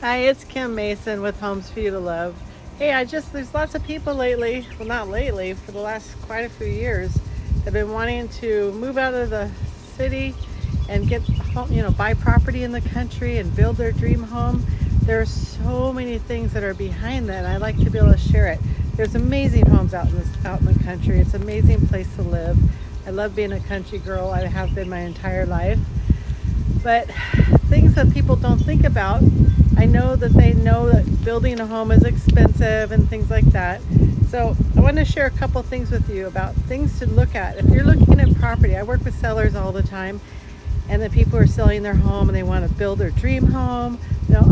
Hi, it's Kim Mason with Homes for You to Love. Hey, there's lots of people lately, well, not lately, for the last quite a few years, have been wanting to move out of the city and get home, buy property in the country and build their dream home. There are so many things that are behind that, and I like to be able to share it. There's amazing homes out in the country. It's an amazing place to live. I love being a country girl. I have been my entire life. But things that people don't think about, I know that they know that building a home is expensive and things like that. So I want to share a couple things with you about things to look at. If you're looking at property, I work with sellers all the time, and the people are selling their home and they want to build their dream home,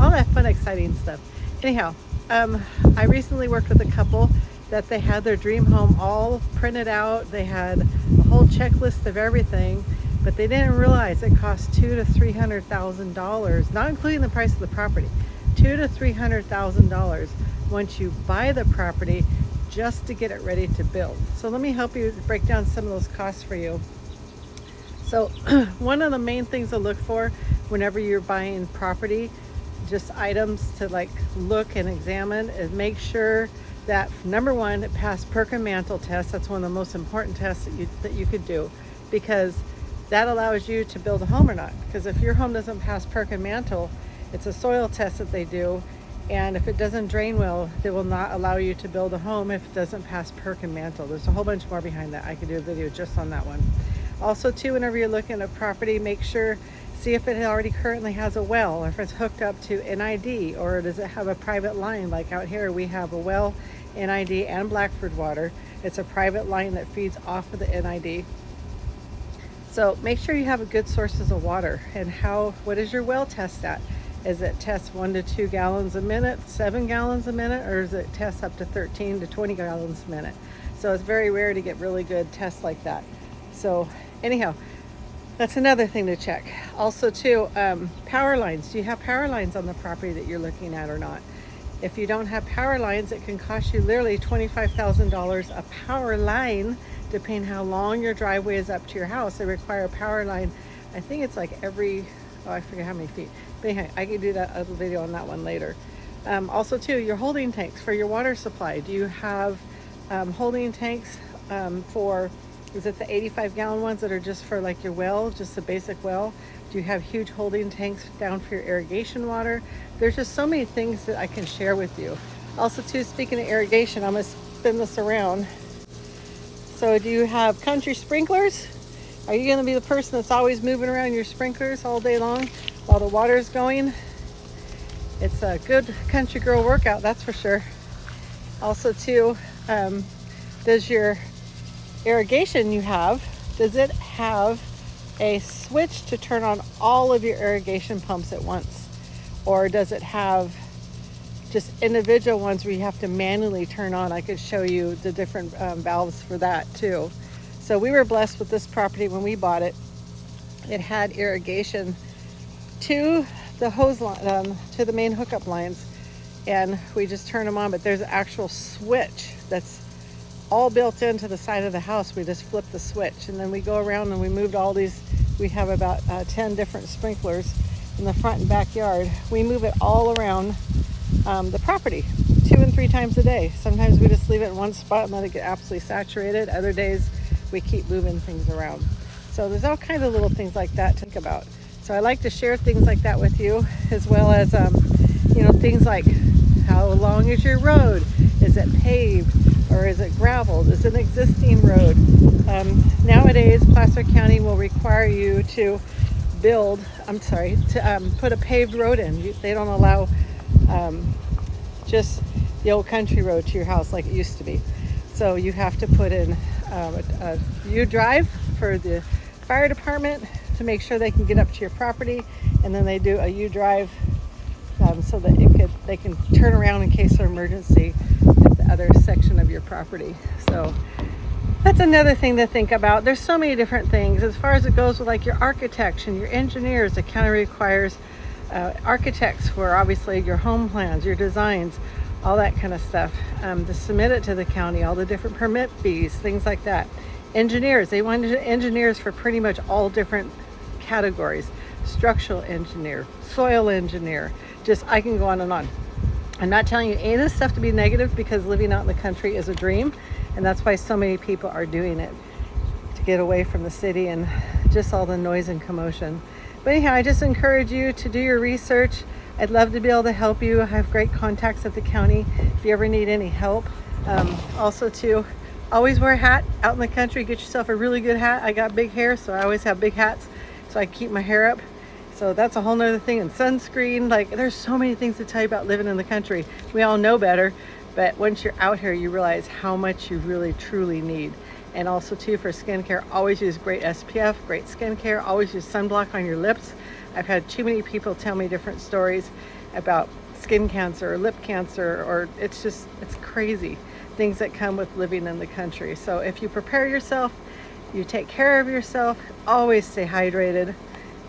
all that fun, exciting stuff. Anyhow, I recently worked with a couple that they had their dream home all printed out. They had a whole checklist of everything, but they didn't realize it cost $200,000 to $300,000, not including the price of the property. $200,000 to $300,000 once you buy the property just to get it ready to build. So let me help you break down some of those costs for you. So one of the main things to look for whenever you're buying property, just items to like look and examine, is make sure that number one, it passed Perk and Mantle test. That's one of the most important tests that you could do, because that allows you to build a home or not. Because if your home doesn't pass Perk and Mantle, it's a soil test that they do, and if it doesn't drain well, they will not allow you to build a home if it doesn't pass Perk and Mantle. There's a whole bunch more behind that. I could do a video just on that one. Also too, whenever you're looking at property, make sure, see if it already currently has a well, or if it's hooked up to NID, or does it have a private line. Like out here we have a well, NID, and Blackford water. It's a private line that feeds off of the NID. So make sure you have a good sources of water. And what is your well test at? Is it test 1 to 2 gallons a minute, 7 gallons a minute, or is it test up to 13 to 20 gallons a minute? So it's very rare to get really good tests like that. So anyhow, that's another thing to check. Also too, power lines. Do you have power lines on the property that you're looking at or not? If you don't have power lines, it can cost you literally $25,000 a power line, depending how long your driveway is up to your house. They require a power line. I think it's like I forget how many feet. But anyhow, I can do a video on that one later. Also too, your holding tanks for your water supply. Do you have holding tanks for, is it the 85-gallon ones that are just for like your well, just a basic well? Do you have huge holding tanks down for your irrigation water? There's just so many things that I can share with you. Also too, speaking of irrigation, I'm gonna spin this around. So do you have country sprinklers? Are you gonna be the person that's always moving around your sprinklers all day long while the water is going? It's a good country girl workout, that's for sure. Also too, does your irrigation does it have a switch to turn on all of your irrigation pumps at once? Or does it have just individual ones where you have to manually turn on? I could show you the different valves for that too. So we were blessed with this property when we bought it. It had irrigation to the hose line, to the main hookup lines, and we just turn them on, but there's an actual switch that's all built into the side of the house. We just flip the switch, and then we go around and we moved all these. We have about 10 different sprinklers in the front and backyard. We move it all around the property 2 and 3 times a day. Sometimes we just leave it in one spot and let it get absolutely saturated. Other days we keep moving things around. So there's all kinds of little things like that to think about. So I like to share things like that with you, as well as things like, how long is your road? Is it paved or is it graveled? Is it an existing road? Nowadays, Placer County will require you to put a paved road in. They don't allow just the old country road to your house like it used to be. So you have to put in a U-drive for the fire department to make sure they can get up to your property, and then they do a U-drive so that they can turn around in case of emergency at the other section of your property. So that's another thing to think about. There's so many different things as far as it goes with like your architects and your engineers. The county requires architects for obviously your home plans, your designs, all that kind of stuff, to submit it to the county, all the different permit fees, things like that. Engineers, they want engineers for pretty much all different categories. structural engineer, soil engineer. Just, I can go on and on. I'm not telling you any of this stuff to be negative, because living out in the country is a dream, and that's why so many people are doing it, to get away from the city and just all the noise and commotion. But anyhow, I just encourage you to do your research. I'd love to be able to help you. I have great contacts at the county if you ever need any help. Also too, always wear a hat out in the country. Get yourself a really good hat. I got big hair, so I always have big hats so I keep my hair up. So that's a whole nother thing. And sunscreen, like there's so many things to tell you about living in the country. We all know better, but once you're out here, you realize how much you really truly need. And also too, for skincare, always use great SPF, great skincare, always use sunblock on your lips. I've had too many people tell me different stories about skin cancer or lip cancer, or it's crazy things that come with living in the country. So if you prepare yourself, you take care of yourself, always stay hydrated,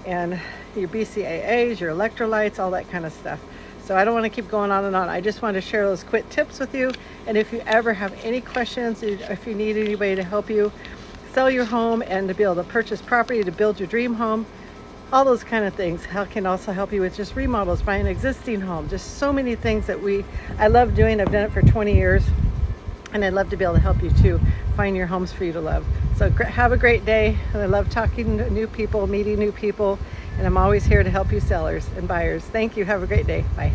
and your BCAAs, your electrolytes, all that kind of stuff. So I don't want to keep going on and on. I just want to share those quick tips with you. And if you ever have any questions, if you need anybody to help you sell your home and to be able to purchase property to build your dream home, all those kind of things, I can also help you with just remodels, buy an existing home, just so many things that I love doing. I've done it for 20 years, and I'd love to be able to help you too find your homes for you to love. So have a great day. And I love talking to new people, meeting new people, and I'm always here to help you sellers and buyers. Thank you. Have a great day. Bye.